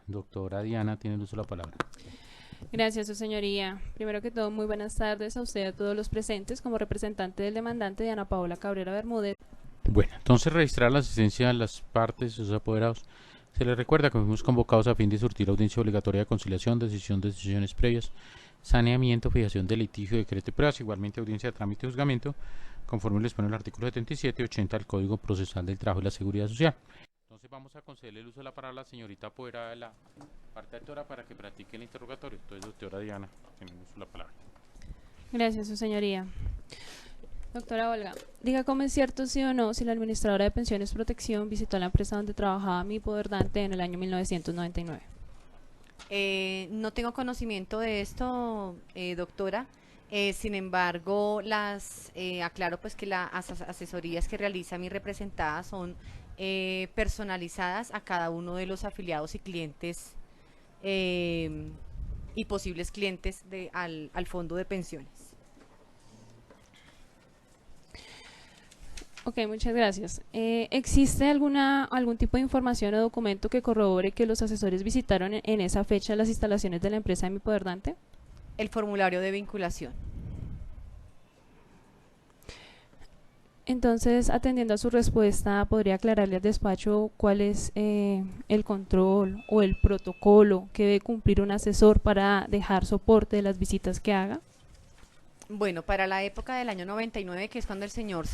Doctora Diana, tiene el uso de la palabra. Gracias, su señoría. Primero que todo, muy buenas tardes a usted y a todos los presentes. Como representante del demandante, Diana Paola Cabrera Bermúdez. Bueno, entonces registrar la asistencia de las partes, sus apoderados. Se les recuerda que fuimos convocados a fin de surtir audiencia obligatoria de conciliación, decisión de decisiones previas, saneamiento, fijación de litigio, decreto de pruebas, igualmente audiencia de trámite y juzgamiento, conforme les pone el artículo 77 y 80 del Código Procesal del Trabajo y la Seguridad Social. Entonces vamos a concederle el uso de la palabra a la señorita apoderada de la parte actora para que practique el interrogatorio. Entonces, doctora Diana, tiene el uso de la palabra. Gracias, su señoría. Doctora Olga, diga cómo es cierto, sí o no, si la administradora de pensiones Protección visitó la empresa donde trabajaba mi hipoderdante en el año 1999. No tengo conocimiento de esto, doctora. Sin embargo, aclaro pues que las asesorías que realiza mi representada son personalizadas a cada uno de los afiliados y clientes y posibles clientes al fondo de pensiones. Ok, muchas gracias. ¿Existe algún tipo de información o documento que corrobore que los asesores visitaron en esa fecha las instalaciones de la empresa de mi hipoderdante? El formulario de vinculación. Entonces, atendiendo a su respuesta, ¿podría aclararle al despacho cuál es el control o el protocolo que debe cumplir un asesor para dejar soporte de las visitas que haga? Bueno, para la época del año 99, que es cuando el señor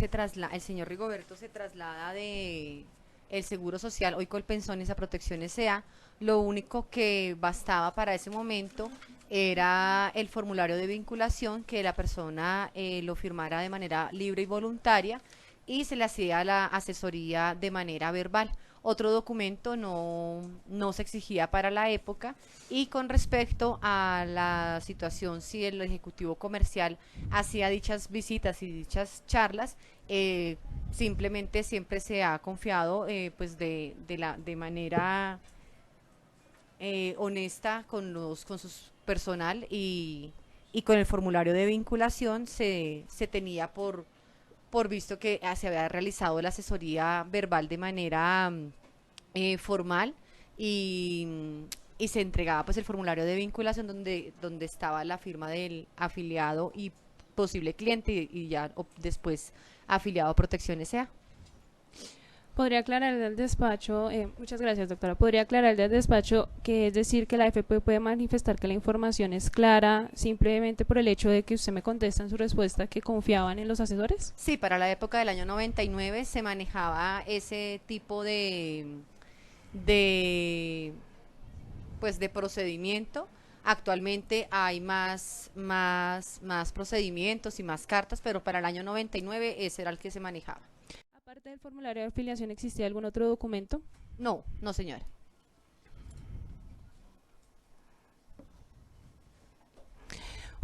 Rigoberto se traslada de el Seguro Social, hoy Colpensiones a Protección S.A., lo único que bastaba para ese momento era el formulario de vinculación, que la persona lo firmara de manera libre y voluntaria y se le hacía la asesoría de manera verbal. Otro documento no se exigía para la época. Y con respecto a la situación, si el ejecutivo comercial hacía dichas visitas y dichas charlas, simplemente siempre se ha confiado pues de manera honesta con su personal y con el formulario de vinculación se tenía por visto que se había realizado la asesoría verbal de manera formal y, y se entregaba pues el formulario de vinculación donde estaba la firma del afiliado y posible cliente y ya después afiliado a Protección S.A. ¿Podría aclararle al despacho, muchas gracias doctora, podría aclararle al despacho que es decir que la AFP puede manifestar que la información es clara simplemente por el hecho de que usted me contesta en su respuesta que confiaban en los asesores? Sí, para la época del año 99 se manejaba ese tipo de pues de procedimiento. Actualmente hay más procedimientos y más cartas, pero para el año 99 ese era el que se manejaba. Aparte del formulario de afiliación, ¿existía algún otro documento? No, no señora.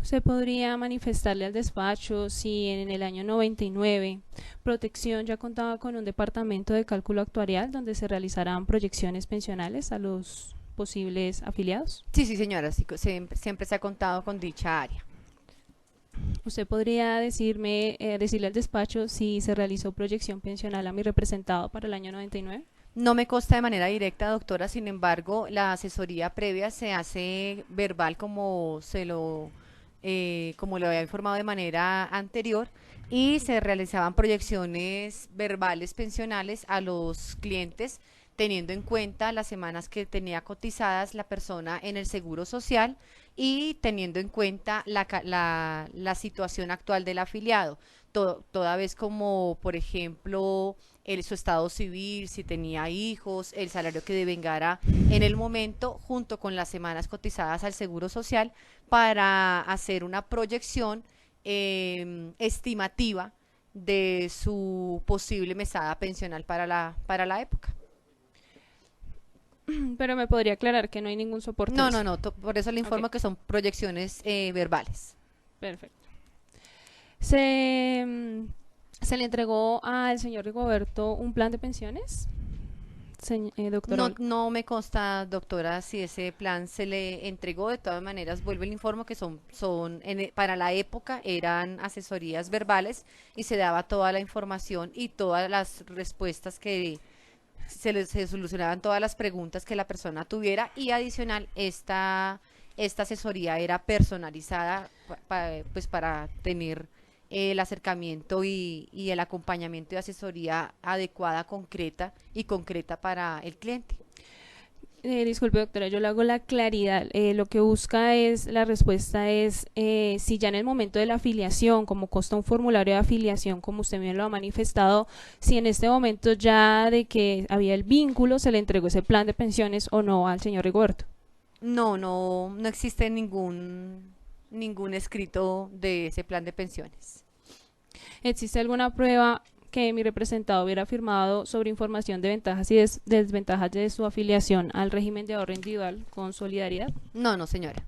¿Usted podría manifestarle al despacho si en el año 99 Protección ya contaba con un departamento de cálculo actuarial donde se realizarán proyecciones pensionales a los posibles afiliados? Sí, sí señora, sí, siempre se ha contado con dicha área. ¿Usted podría decirle al despacho si se realizó proyección pensional a mi representado para el año 99? No me consta de manera directa, doctora, sin embargo, la asesoría previa se hace verbal como lo había informado de manera anterior y se realizaban proyecciones verbales pensionales a los clientes teniendo en cuenta las semanas que tenía cotizadas la persona en el Seguro Social y teniendo en cuenta la situación actual del afiliado, toda vez como, por ejemplo, su estado civil, si tenía hijos, el salario que devengara en el momento, junto con las semanas cotizadas al Seguro Social, para hacer una proyección estimativa de su posible mesada pensional para la época. Pero me podría aclarar que no hay ningún soporte. No, no, no, por eso le informo Ok, que son proyecciones verbales. perfecto. ¿Se, se le entregó al señor Rigoberto un plan de pensiones, doctora No, Olga? no me consta, doctora, si ese plan se le entregó. De todas maneras, vuelvo y le informo que para la época eran asesorías verbales y se daba toda la información y todas las respuestas que se solucionaban todas las preguntas que la persona tuviera y adicional esta asesoría era personalizada pues para tener el acercamiento y el acompañamiento y asesoría adecuada, concreta para el cliente. Disculpe, doctora, yo le hago la claridad. Lo que busca es, la respuesta es, si ya en el momento de la afiliación, como consta un formulario de afiliación, como usted bien lo ha manifestado, si en este momento ya de que había el vínculo, se le entregó ese plan de pensiones o no al señor Rigoberto. No existe ningún escrito de ese plan de pensiones. ¿Existe alguna prueba que mi representado hubiera firmado sobre información de ventajas y desventajas de su afiliación al régimen de ahorro individual con Solidaridad? No, señora.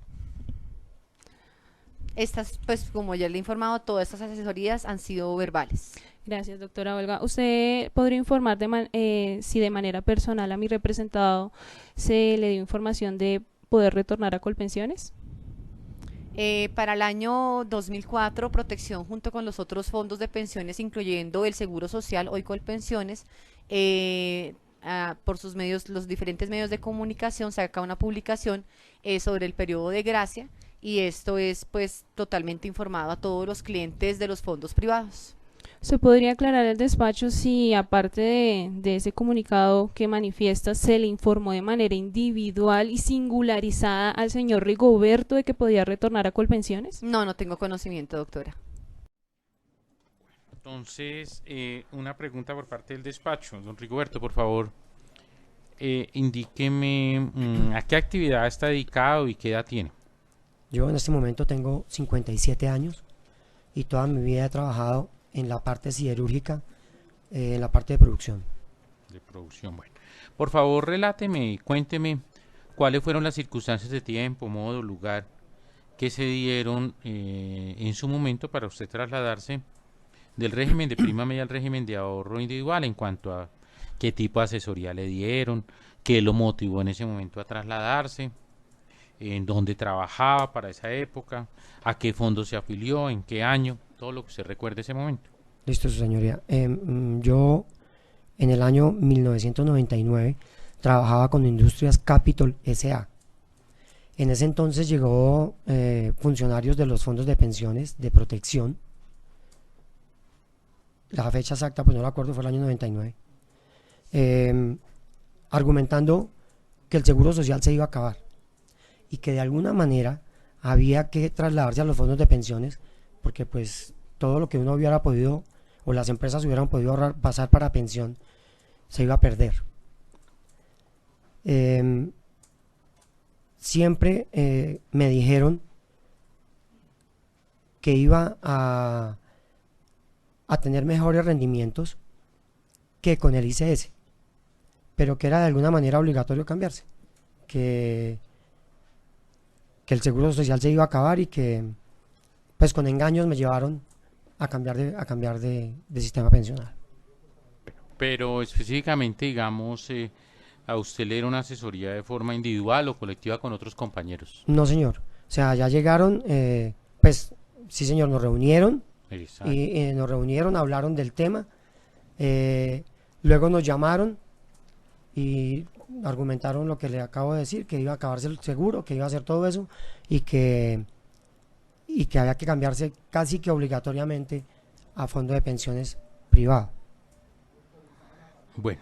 Estas, pues como ya le he informado, todas estas asesorías han sido verbales. Gracias, doctora Olga. ¿Usted podría informar si de manera personal a mi representado se le dio información de poder retornar a Colpensiones? Para el año 2004, Protección junto con los otros fondos de pensiones, incluyendo el Seguro Social, hoy Colpensiones, por sus medios, los diferentes medios de comunicación, saca una publicación sobre el periodo de gracia y esto es pues totalmente informado a todos los clientes de los fondos privados. ¿Se podría aclarar el despacho si aparte de ese comunicado que manifiesta se le informó de manera individual y singularizada al señor Rigoberto de que podía retornar a Colpensiones? No tengo conocimiento, doctora. Entonces, una pregunta por parte del despacho. Don Rigoberto, por favor, indíqueme a qué actividad está dedicado y qué edad tiene. Yo en este momento tengo 57 años y toda mi vida he trabajado en la parte siderúrgica, en la parte de producción. De producción, bueno. Por favor, reláteme, cuénteme cuáles fueron las circunstancias de tiempo, modo, lugar que se dieron en su momento para usted trasladarse del régimen de prima media al régimen de ahorro individual, en cuanto a qué tipo de asesoría le dieron, qué lo motivó en ese momento a trasladarse, en dónde trabajaba para esa época, a qué fondo se afilió, en qué año, todo lo que usted recuerde ese momento. Listo, su señoría. Yo en el año 1999 trabajaba con Industrias Capital S.A. En ese entonces llegó funcionarios de los fondos de pensiones de protección. La fecha exacta pues no la acuerdo, fue el año 99. Argumentando que el seguro social se iba a acabar y que de alguna manera había que trasladarse a los fondos de pensiones porque pues todo lo que uno hubiera podido o las empresas hubieran podido ahorrar, pasar para pensión, se iba a perder. Siempre me dijeron que iba a tener mejores rendimientos que con el ICS, pero que era de alguna manera obligatorio cambiarse, que el seguro social se iba a acabar y que pues con engaños me llevaron a cambiar de sistema pensional. Pero específicamente, digamos, ¿a usted le dieron una asesoría de forma individual o colectiva con otros compañeros? No, señor. O sea, ya llegaron, pues sí, señor, nos reunieron. Exacto. Y nos reunieron, hablaron del tema, luego nos llamaron y argumentaron lo que le acabo de decir, que iba a acabarse el seguro, que iba a hacer todo eso y que había que cambiarse casi que obligatoriamente a fondo de pensiones privado. Bueno,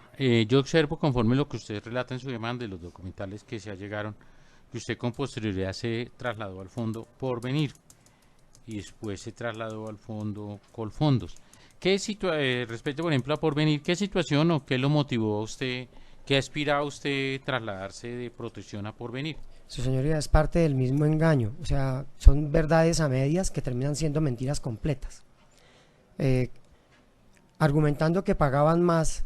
yo observo conforme lo que usted relata en su demanda y los documentales que se allegaron, que usted con posterioridad se trasladó al fondo Porvenir y después se trasladó al fondo Colfondos. Respecto, por ejemplo, a Porvenir, ¿qué situación o qué lo motivó a usted, qué aspiraba a usted trasladarse de Protección a Porvenir? Su señoría, es parte del mismo engaño, o sea, son verdades a medias que terminan siendo mentiras completas. Argumentando que pagaban más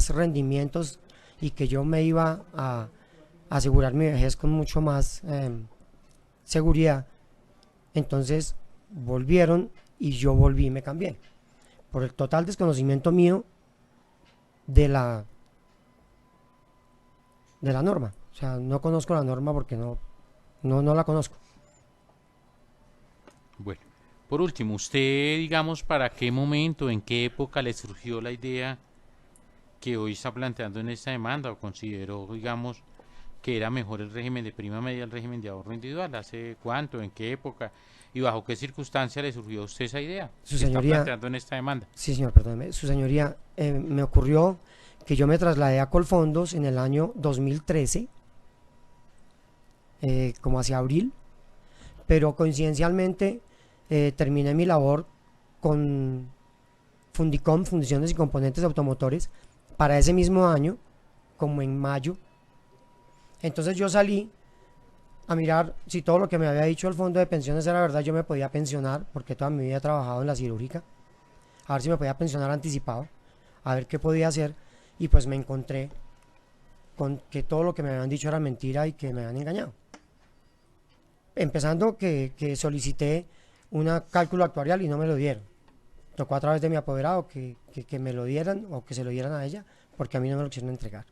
rendimientos y que yo me iba a asegurar mi vejez con mucho más seguridad, entonces volvieron y yo volví y me cambié por el total desconocimiento mío de la norma. O sea, no conozco la norma porque no la conozco. Bueno, por último, usted, digamos, ¿para qué momento, en qué época le surgió la idea que hoy está planteando en esta demanda, o consideró, digamos, que era mejor el régimen de prima media al régimen de ahorro individual? ¿Hace cuánto, en qué época y bajo qué circunstancia le surgió a usted esa idea Su que está señoría, planteando en esta demanda? sí señor, perdóneme, su señoría, me ocurrió que yo me trasladé a Colfondos en el año 2013, como hacia abril, pero coincidencialmente terminé mi labor con Fundicom, Fundiciones y Componentes Automotores, para ese mismo año, como en mayo. Entonces yo salí a mirar si todo lo que me había dicho el fondo de pensiones era verdad. Yo me podía pensionar, porque toda mi vida he trabajado en la cirúrgica, a ver si me podía pensionar anticipado, a ver qué podía hacer, y pues me encontré con que todo lo que me habían dicho era mentira y que me habían engañado. Empezando que solicité un cálculo actuarial y no me lo dieron. Tocó a través de mi apoderado que me lo dieran, o que se lo dieran a ella, porque a mí no me lo quisieron entregar.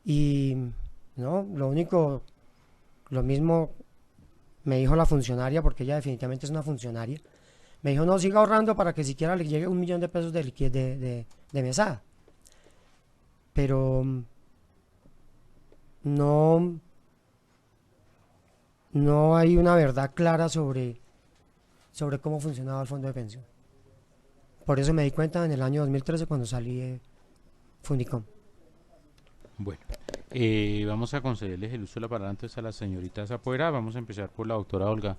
Y no, lo mismo me dijo la funcionaria, porque ella definitivamente es una funcionaria. Me dijo, no, siga ahorrando para que siquiera le llegue 1 millón de pesos de mesada. Pero no hay una verdad clara sobre cómo funcionaba el fondo de pensión. Por eso me di cuenta en el año 2013 cuando salí de Fundicom. Bueno, vamos a concederles el uso de la palabra antes a las señoritas apoderadas. Vamos a empezar por la doctora Olga.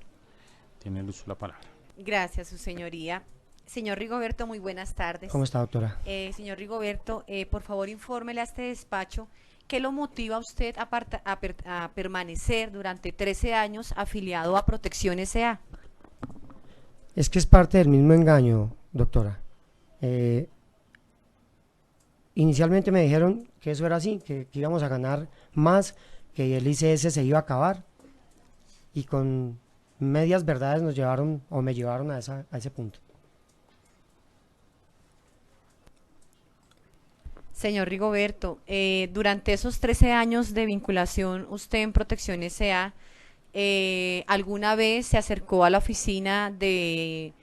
Tiene el uso de la palabra. Gracias, su señoría. Señor Rigoberto, muy buenas tardes. ¿Cómo está, doctora? Señor Rigoberto, por favor infórmele a este despacho qué lo motiva a usted a permanecer durante 13 años afiliado a Protección S.A. Es que es parte del mismo engaño, doctora. Inicialmente me dijeron que eso era así, que íbamos a ganar más, que el ICS se iba a acabar, y con medias verdades me llevaron a ese punto. Señor Rigoberto, durante esos 13 años de vinculación usted en Protección S.A., ¿alguna vez se acercó a la oficina de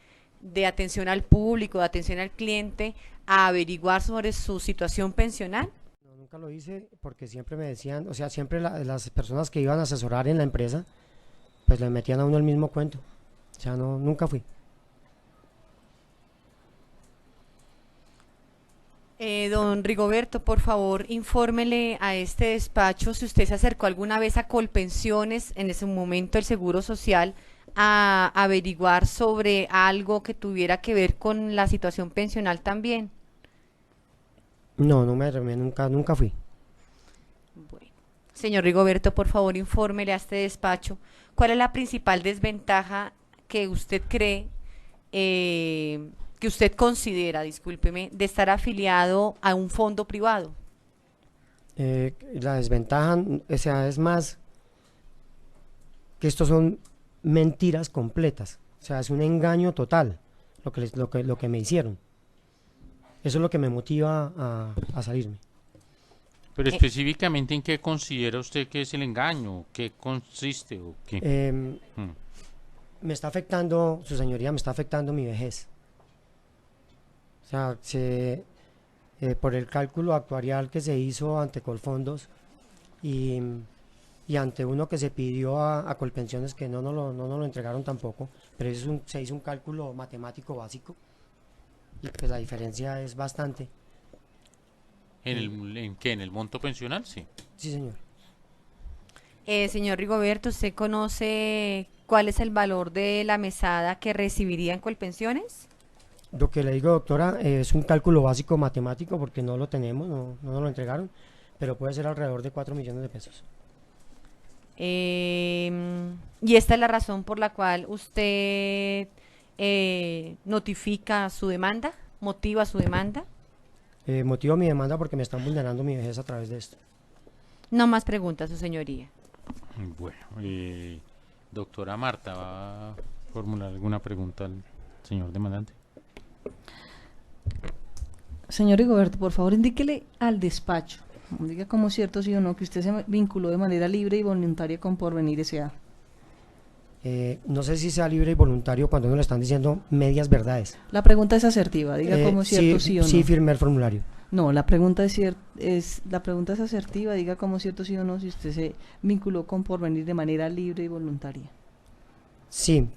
atención al público, de atención al cliente, a averiguar sobre su situación pensional? No, nunca lo hice, porque siempre me decían, o sea, siempre las personas que iban a asesorar en la empresa, pues le metían a uno el mismo cuento. O sea, no, nunca fui. Don Rigoberto, por favor, infórmele a este despacho si usted se acercó alguna vez a Colpensiones, en ese momento el Seguro Social, a averiguar sobre algo que tuviera que ver con la situación pensional también. No, nunca fui. Bueno, señor Rigoberto, por favor, infórmele a este despacho cuál es la principal desventaja que usted cree, que usted considera, discúlpeme, de estar afiliado a un fondo privado. La desventaja, o sea, es más que estos son mentiras completas. O sea, es un engaño total lo que me hicieron. Eso es lo que me motiva a salirme. Pero específicamente, ¿en qué considera usted que es el engaño? ¿Qué consiste o qué? Me está afectando, su señoría, me está afectando mi vejez. O sea, por el cálculo actuarial que se hizo ante Colfondos y ante uno que se pidió a Colpensiones, que no nos lo entregaron tampoco, pero se hizo un cálculo matemático básico, y pues la diferencia es bastante. ¿En qué? ¿En el monto pensional? Sí. Sí, señor. Señor Rigoberto, ¿usted conoce cuál es el valor de la mesada que recibiría en Colpensiones? Lo que le digo, doctora, es un cálculo básico matemático, porque no lo tenemos, no nos lo entregaron, pero puede ser alrededor de 4 millones de pesos. Y esta es la razón por la cual usted notifica su demanda, motiva su demanda. Motivo mi demanda porque me están vulnerando mi vejez a través de esto. No más preguntas, su señoría. Bueno, doctora Marta, ¿va a formular alguna pregunta al señor demandante? Señor Rigoberto, por favor, indíquele al despacho, diga como cierto sí o no, que usted se vinculó de manera libre y voluntaria con Porvenir S.A. No sé si sea libre y voluntario cuando no le están diciendo medias verdades. La pregunta es asertiva, diga como cierto sí o no. Sí, firmé el formulario. No, la pregunta la pregunta es asertiva, diga como cierto sí o no si usted se vinculó con Porvenir de manera libre y voluntaria. Sí,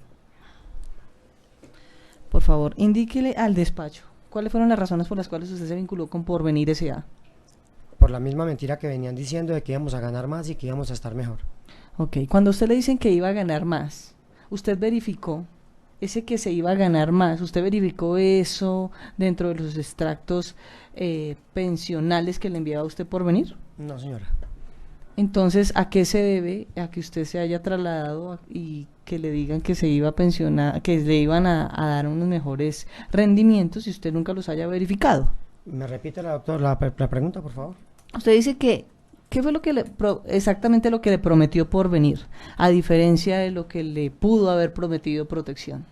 Por favor, indíquele al despacho cuáles fueron las razones por las cuales usted se vinculó con Porvenir S.A. por la misma mentira que venían diciendo de que íbamos a ganar más y que íbamos a estar mejor. Ok, cuando a usted le dicen que iba a ganar más, ¿usted verificó ese que se iba a ganar más? ¿Usted verificó eso dentro de los extractos pensionales que le enviaba usted Porvenir? No, señora. Entonces, ¿a qué se debe a que usted se haya trasladado y que le digan que se iba a pensionar, que le iban a dar unos mejores rendimientos si usted nunca los haya verificado? ¿Me repite la pregunta, por favor? Usted dice que, ¿qué fue lo que exactamente lo que le prometió Porvenir, a diferencia de lo que le pudo haber prometido Protección?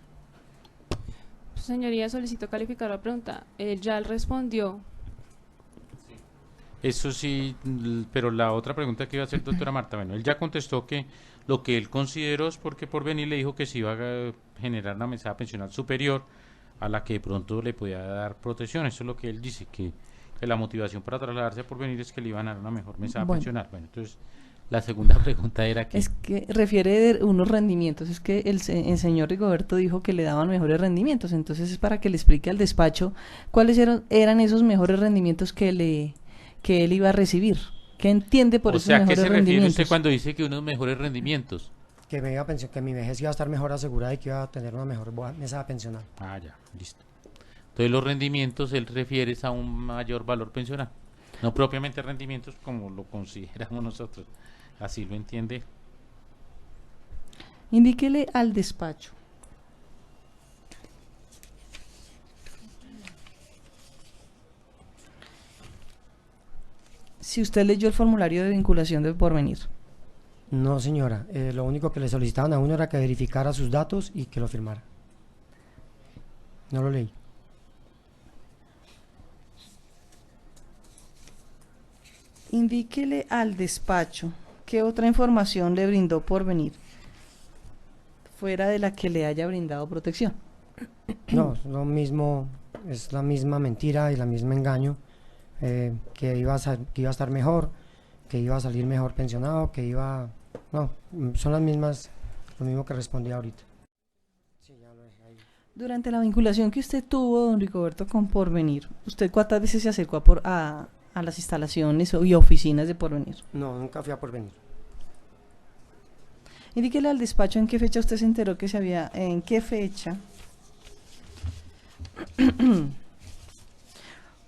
Señoría, solicito calificar la pregunta. Ya él respondió. Eso sí, pero la otra pregunta que iba a hacer doctora Marta, bueno, él ya contestó que lo que él consideró es porque Porvenir le dijo que se iba a generar una mesada pensional superior a la que de pronto le podía dar protección. Eso es lo que él dice, que la motivación para trasladarse a Porvenir es que le iban a dar una mejor mesada Bueno. pensional. Bueno, entonces la segunda pregunta era que... Es que refiere de unos rendimientos, es que el señor Rigoberto dijo que le daban mejores rendimientos, entonces es para que le explique al despacho cuáles eran esos mejores rendimientos que él iba a recibir. ¿Qué entiende por O esos sea, ¿a qué mejores se refiere rendimientos? usted cuando dice que unos mejores rendimientos? Que me iba a que mi vejez iba a estar mejor asegurada y que iba a tener una mejor mesa pensional. Ah, ya, listo. Entonces los rendimientos él refiere a un mayor valor pensional, no propiamente rendimientos como lo consideramos nosotros. Así lo entiende. Indíquele al despacho. Si usted leyó el formulario de vinculación de Porvenir. No, señora. Lo único que le solicitaban a uno era que verificara sus datos y que lo firmara. No lo leí. Indíquele al despacho qué otra información le brindó Porvenir fuera de la que le haya brindado Protección. No, es lo mismo, es la misma mentira y la misma engaño, que iba a estar mejor, que iba a salir mejor pensionado, que iba... No, son las mismas, lo mismo que respondí ahorita. Sí, ya lo dejé ahí. Durante la vinculación que usted tuvo, don Rigoberto, con Porvenir, ¿usted cuántas veces se acercó a las instalaciones y oficinas de Porvenir? No, nunca fui a Porvenir. Indíquele al despacho en qué fecha usted se enteró que en qué fecha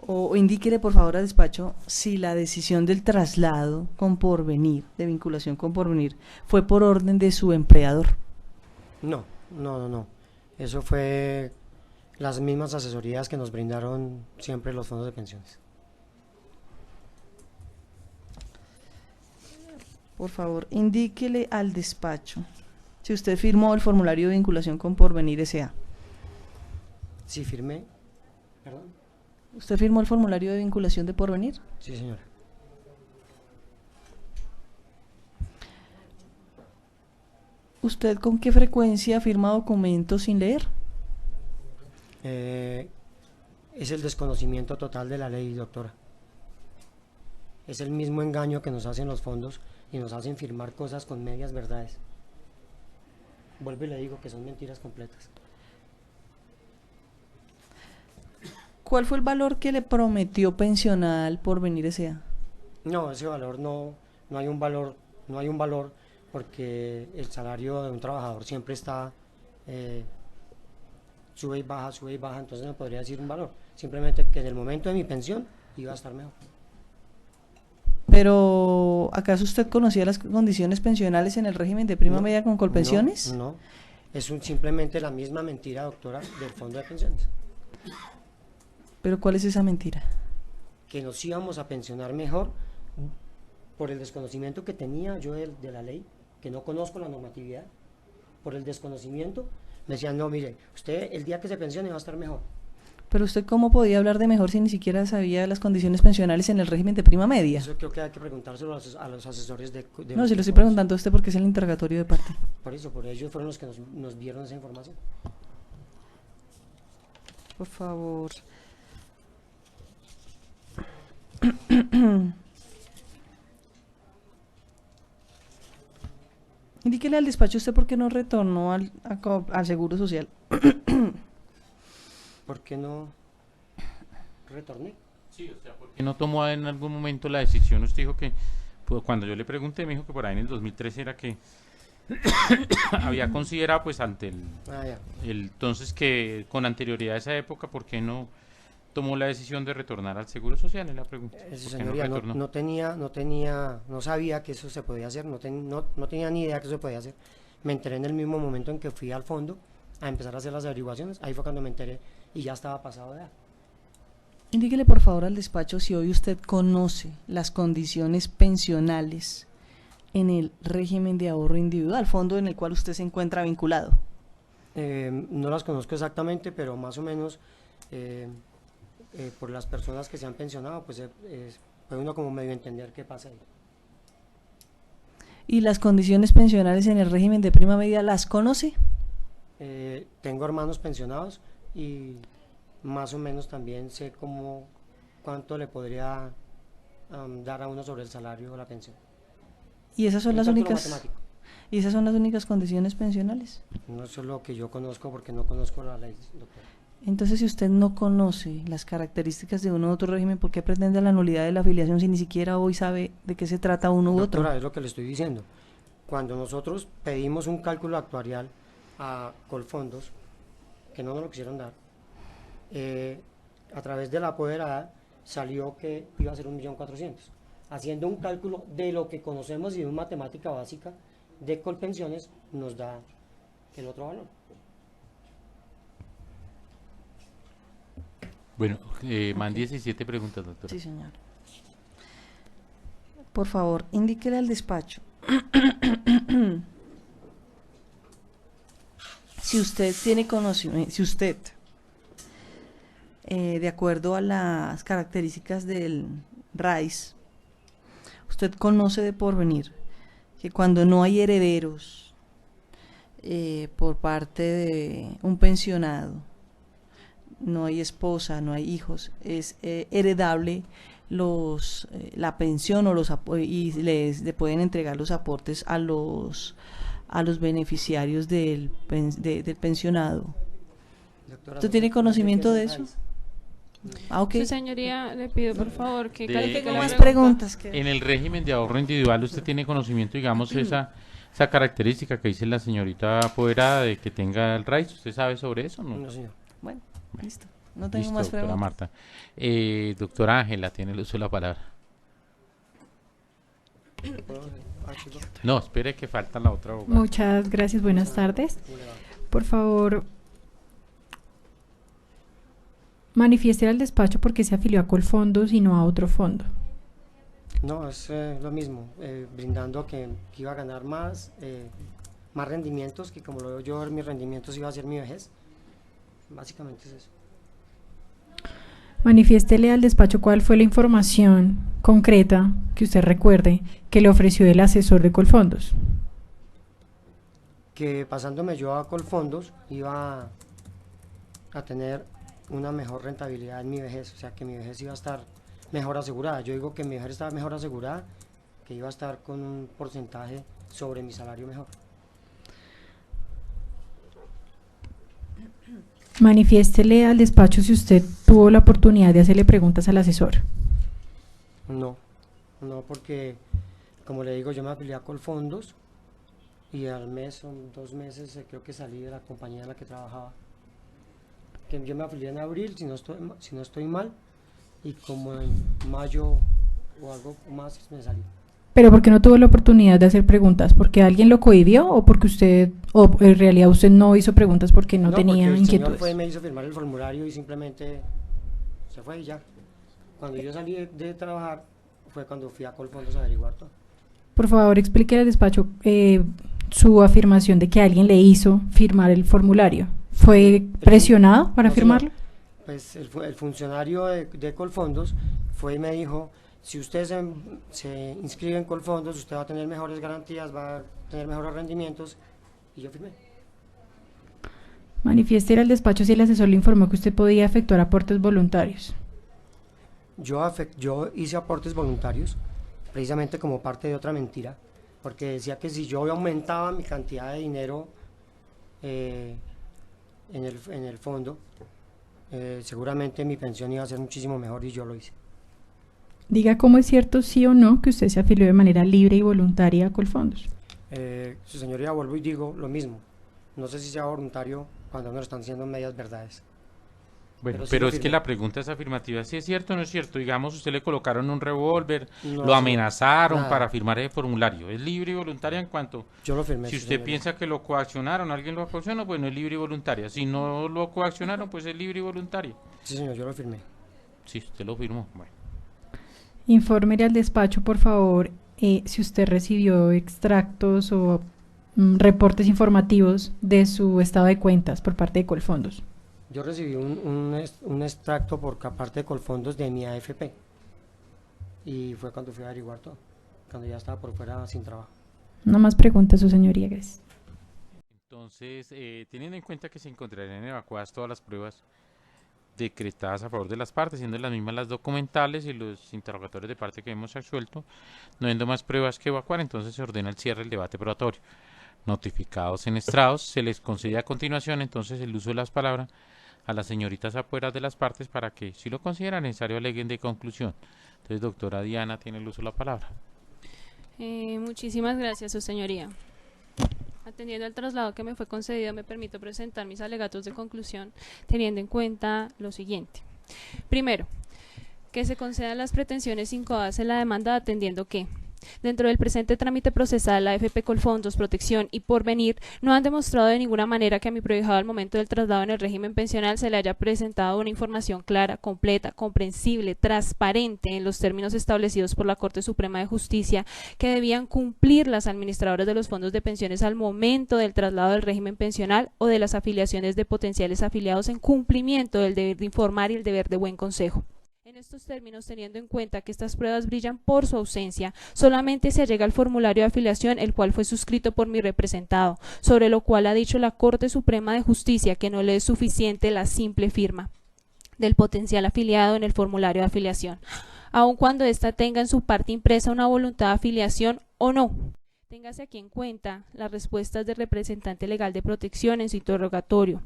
o indíquele por favor al despacho si la decisión del traslado con Porvenir, de vinculación con Porvenir, fue por orden de su empleador. No. Eso fue las mismas asesorías que nos brindaron siempre los fondos de pensiones. Por favor, indíquele al despacho si usted firmó el formulario de vinculación con Porvenir S.A. Sí, firmé. ¿Perdón? ¿Usted firmó el formulario de vinculación de Porvenir? Sí, señora. ¿Usted con qué frecuencia firma documentos sin leer? Es el desconocimiento total de la ley, doctora. Es el mismo engaño que nos hacen los fondos y nos hacen firmar cosas con medias verdades. Vuelvo y le digo que son mentiras completas. ¿Cuál fue el valor que le prometió pensional Porvenir S.A.? No, ese valor no hay un valor porque el salario de un trabajador siempre está sube y baja, entonces no podría decir un valor. Simplemente que en el momento de mi pensión iba a estar mejor. Pero, ¿acaso usted conocía las condiciones pensionales en el régimen de prima media con Colpensiones? No, es simplemente la misma mentira, doctora, del fondo de pensiones. ¿Pero cuál es esa mentira? Que nos íbamos a pensionar mejor por el desconocimiento que tenía yo de la ley, que no conozco la normatividad, por el desconocimiento, me decían, no, mire, usted el día que se pensione va a estar mejor. Pero usted, ¿cómo podía hablar de mejor si ni siquiera sabía las condiciones pensionales en el régimen de prima media? Eso creo que hay que preguntárselo a los asesores de No, si lo estoy preguntando a usted porque es el interrogatorio de parte. Por ellos fueron los que nos dieron esa información. Por favor. Indíquele al despacho usted por qué no retornó al Seguro Social. ¿Por qué no retorné? Sí, o sea, ¿por qué no tomó en algún momento la decisión? Usted dijo que, pues, cuando yo le pregunté, me dijo que por ahí en el 2013 era que había considerado, pues, ante Ah, ya. entonces que con anterioridad a esa época, ¿por qué no tomó la decisión de retornar al Seguro Social? Es la pregunta. ¿Por qué no Señoría, retornó? no sabía que eso se podía hacer, no tenía ni idea que eso se podía hacer. Me enteré en el mismo momento en que fui al fondo a empezar a hacer las averiguaciones, ahí fue cuando me enteré y ya estaba pasado de edad. Indíquele por favor al despacho si hoy usted conoce las condiciones pensionales en el régimen de ahorro individual, fondo en el cual usted se encuentra vinculado. No las conozco exactamente, pero más o menos por las personas que se han pensionado, pues puede uno como medio entender qué pasa ahí. ¿Y las condiciones pensionales en el régimen de prima media las conoce? Tengo hermanos pensionados y más o menos también sé cuánto le podría dar a uno sobre el salario o la pensión. ¿Y esas son Un las cálculo únicas? matemático. ¿Y esas son las únicas condiciones pensionales? No es lo que yo conozco porque no conozco la ley, doctor. Entonces, si usted no conoce las características de uno u otro régimen, ¿por qué pretende la nulidad de la afiliación si ni siquiera hoy sabe de qué se trata uno u otro? Doctora, es lo que le estoy diciendo. Cuando nosotros pedimos un cálculo actuarial a Colfondos, que no nos lo quisieron dar, a través de la apoderada salió que iba a ser 1.400.000. Haciendo un cálculo de lo que conocemos y de una matemática básica de Colpensiones nos da el otro valor. Bueno, man 17 preguntas, doctora. Sí, señor. Por favor, indíquele al despacho si usted tiene conocimiento, si usted, de acuerdo a las características del RAIS, usted conoce de porvenir que cuando no hay herederos por parte de un pensionado, no hay esposa, no hay hijos, es heredable la pensión o y le pueden entregar los aportes a los beneficiarios del pensionado. Doctora, ¿Usted no tiene sé conocimiento qué de es eso? el RAIS. Ah, ok. Su señoría, le pido por favor que De- califique Tengo la más pregunta. preguntas. En el régimen de ahorro individual, ¿usted tiene conocimiento, digamos, esa característica que dice la señorita apoderada de que tenga el RAIS? ¿Usted sabe sobre eso o no? No, señor. Bueno, listo. No tengo Listo, más doctora preguntas. Marta. Doctora Ángela, tiene el uso de la palabra. Chico, No, espere que falta la otra abogada. Muchas gracias, buenas tardes. ¿cómo le va? Por favor, manifieste al despacho por qué se afilió a Colfondos y no a otro fondo. No, es lo mismo, brindando que iba a ganar más rendimientos, que como lo veo yo, mis rendimientos iba a ser mi vejez. Básicamente es eso. Manifiéstele al despacho cuál fue la información concreta que usted recuerde que le ofreció el asesor de Colfondos. Que pasándome yo a Colfondos iba a tener una mejor rentabilidad en mi vejez, o sea que mi vejez iba a estar mejor asegurada. Yo digo que mi vejez estaba mejor asegurada, que iba a estar con un porcentaje sobre mi salario mejor. Manifiéstele al despacho si usted tuvo la oportunidad de hacerle preguntas al asesor. No, porque como le digo, yo me afilié a Colfondos y al mes, o 2 meses, creo que salí de la compañía en la que trabajaba. Que yo me afilié en abril, si no estoy mal, y como en mayo o algo más me salí. Pero ¿por qué no tuvo la oportunidad de hacer preguntas? ¿Porque alguien lo cohibió o porque usted, o en realidad usted no hizo preguntas porque no tenía porque el señor inquietudes? fue y me hizo firmar el formulario y simplemente se fue y ya. Cuando yo salí de trabajar fue cuando fui a Colfondos a averiguar todo. Por favor, explique al despacho su afirmación de que alguien le hizo firmar el formulario. ¿Fue presionado para No, señor. firmarlo? Pues el funcionario de Colfondos fue y me dijo, si usted se inscribe en Colfondos, usted va a tener mejores garantías, va a tener mejores rendimientos, y yo firmé. Manifieste al despacho si el asesor le informó que usted podía efectuar aportes voluntarios. Yo hice aportes voluntarios, precisamente como parte de otra mentira, porque decía que si yo aumentaba mi cantidad de dinero en el fondo, seguramente mi pensión iba a ser muchísimo mejor, y yo lo hice. Diga cómo es cierto, sí o no, que usted se afilió de manera libre y voluntaria a Colfondos. Su señoría, vuelvo y digo lo mismo. No sé si sea voluntario cuando nos están diciendo medias verdades. Bueno, Pero sí pero lo es que firmé. la pregunta es afirmativa, si es cierto o no es cierto. Digamos, usted le colocaron un revólver, No, lo señor, amenazaron nada. para firmar el formulario. ¿Es libre y voluntaria en cuanto? Yo lo firmé, Si su usted señoría. piensa que lo coaccionaron, alguien lo coaccionó, bueno, es libre y voluntaria. Si no lo coaccionaron, pues es libre y voluntaria. Sí, señor, yo lo firmé. Si usted lo firmó, bueno. Infórmele al despacho, por favor, si usted recibió extractos o reportes informativos de su estado de cuentas por parte de Colfondos. Yo recibí un extracto por parte de Colfondos de mi AFP, y fue cuando fui a averiguar todo, cuando ya estaba por fuera sin trabajo. No más preguntas, su señoría, gracias. Entonces, teniendo en cuenta que se encontrarían evacuadas todas las pruebas decretadas a favor de las partes, siendo las mismas las documentales y los interrogatorios de parte que hemos absuelto, no habiendo más pruebas que evacuar, entonces se ordena el cierre del debate probatorio. Notificados en estrados, se les concede a continuación entonces el uso de las palabras a las señoritas afuera de las partes para que, si lo consideran necesario, aleguen de conclusión. Entonces, doctora Diana, tiene el uso de la palabra. Muchísimas gracias, su señoría. Atendiendo al traslado que me fue concedido, me permito presentar mis alegatos de conclusión, teniendo en cuenta lo siguiente. Primero, que se concedan las pretensiones incoadas en la demanda, atendiendo que dentro del presente trámite procesal, la AFP Colfondos, Protección y Porvenir no han demostrado de ninguna manera que a mi prohijado al momento del traslado en el régimen pensional se le haya presentado una información clara, completa, comprensible, transparente en los términos establecidos por la Corte Suprema de Justicia que debían cumplir las administradoras de los fondos de pensiones al momento del traslado del régimen pensional o de las afiliaciones de potenciales afiliados en cumplimiento del deber de informar y el deber de buen consejo. En estos términos, teniendo en cuenta que estas pruebas brillan por su ausencia, solamente se allega el formulario de afiliación, el cual fue suscrito por mi representado, sobre lo cual ha dicho la Corte Suprema de Justicia que no le es suficiente la simple firma del potencial afiliado en el formulario de afiliación, aun cuando ésta tenga en su parte impresa una voluntad de afiliación o no. Téngase aquí en cuenta las respuestas del representante legal de Protección en su interrogatorio,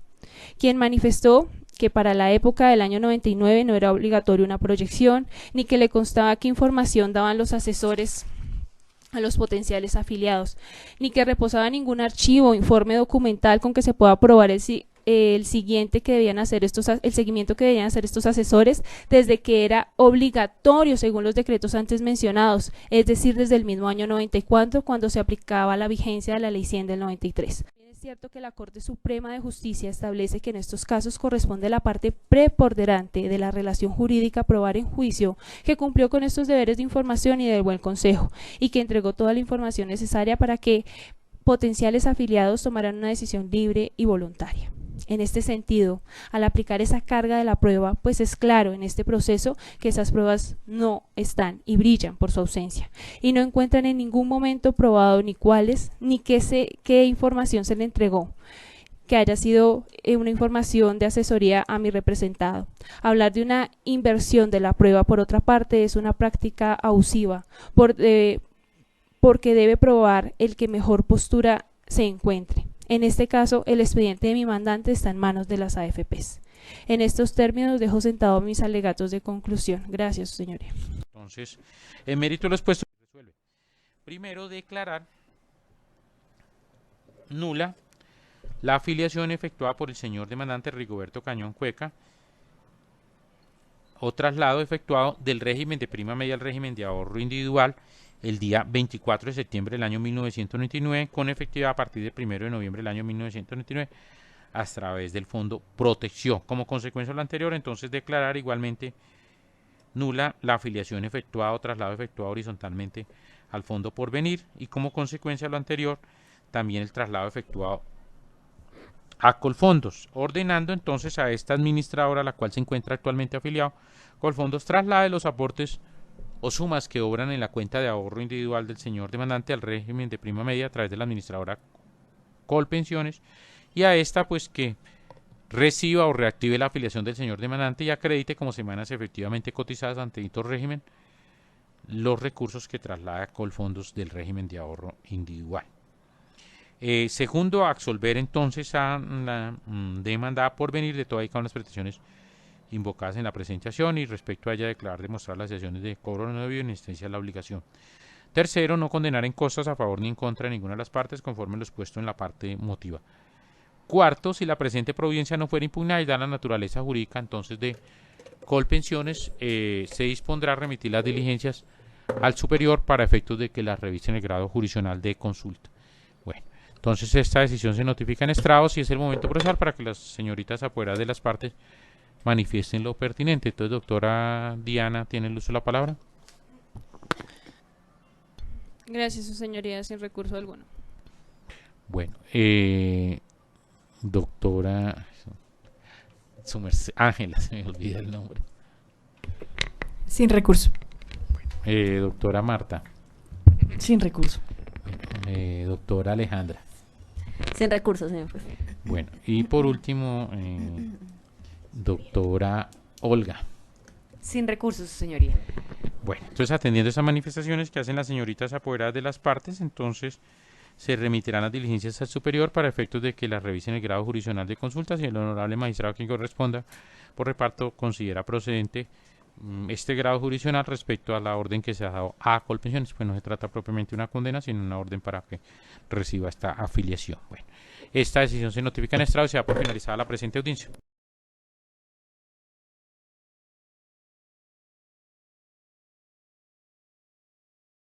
quien manifestó que para la época del año 99 no era obligatorio una proyección, ni que le constaba qué información daban los asesores a los potenciales afiliados, ni que reposaba ningún archivo o informe documental con que se pueda probar el seguimiento que debían hacer estos asesores desde que era obligatorio según los decretos antes mencionados, es decir, desde el mismo año 94 cuando se aplicaba la vigencia de la Ley 100 del 93. Es cierto que la Corte Suprema de Justicia establece que en estos casos corresponde a la parte preponderante de la relación jurídica probar en juicio que cumplió con estos deberes de información y del buen consejo y que entregó toda la información necesaria para que potenciales afiliados tomaran una decisión libre y voluntaria. En este sentido, al aplicar esa carga de la prueba, pues es claro en este proceso que esas pruebas no están y brillan por su ausencia y no encuentran en ningún momento probado ni cuáles ni qué información se le entregó, que haya sido una información de asesoría a mi representado. Hablar de una inversión de la prueba, por otra parte, es una práctica abusiva porque debe probar el que mejor postura se encuentre. En este caso, el expediente de mi mandante está en manos de las AFPs. En estos términos dejo sentado mis alegatos de conclusión. Gracias, señoría. Entonces, en mérito de lo expuesto, resuelve. Primero, declarar nula la afiliación efectuada por el señor demandante Rigoberto Cañón Cueca o traslado efectuado del régimen de prima media al régimen de ahorro individual el día 24 de septiembre del año 1999 con efectividad a partir del 1 de noviembre del año 1999 a través del Fondo Protección. Como consecuencia de lo anterior, entonces declarar igualmente nula la afiliación efectuada o traslado efectuado horizontalmente al Fondo Porvenir y como consecuencia de lo anterior también el traslado efectuado a Colfondos, ordenando entonces a esta administradora, a la cual se encuentra actualmente afiliado, Colfondos traslade los aportes o sumas que obran en la cuenta de ahorro individual del señor demandante al régimen de prima media a través de la administradora Colpensiones y a esta pues que reciba o reactive la afiliación del señor demandante y acredite como semanas efectivamente cotizadas ante dicho régimen los recursos que traslada a Colfondos del régimen de ahorro individual. Segundo, absolver entonces a la demanda por venir de toda y cada una de las pretensiones invocadas en la presentación y respecto a ella declarar demostrar las sesiones de cobro no debido en existencia de la obligación. Tercero, no condenar en costas a favor ni en contra de ninguna de las partes conforme lo expuesto en la parte motiva. Cuarto, si la presente providencia no fuera impugnada y da la naturaleza jurídica entonces de Colpensiones, se dispondrá a remitir las diligencias al superior para efectos de que las revise en el grado jurisdiccional de consulta. Bueno, entonces esta decisión se notifica en estrados y es el momento procesal para que las señoritas apoderadas de las partes manifiesten lo pertinente. Entonces, doctora Diana, ¿tiene el uso de la palabra? Gracias, su señoría, sin recurso alguno. Bueno, doctora Ángela, se me olvida el nombre. Sin recurso. Doctora Marta. Sin recurso. Doctora Alejandra. Sin recursos, señor juez. Bueno, y por último, doctora Olga. Sin recursos, su señoría. Bueno, entonces atendiendo esas manifestaciones que hacen las señoritas apoderadas de las partes, entonces se remitirán las diligencias al superior para efectos de que las revisen el grado jurisdiccional de consultas y el honorable magistrado quien corresponda por reparto considera procedente este grado jurisdiccional respecto a la orden que se ha dado a Colpensiones. Pues no se trata propiamente de una condena, sino una orden para que reciba esta afiliación. Bueno, esta decisión se notifica en estrado y se da por finalizada la presente audiencia.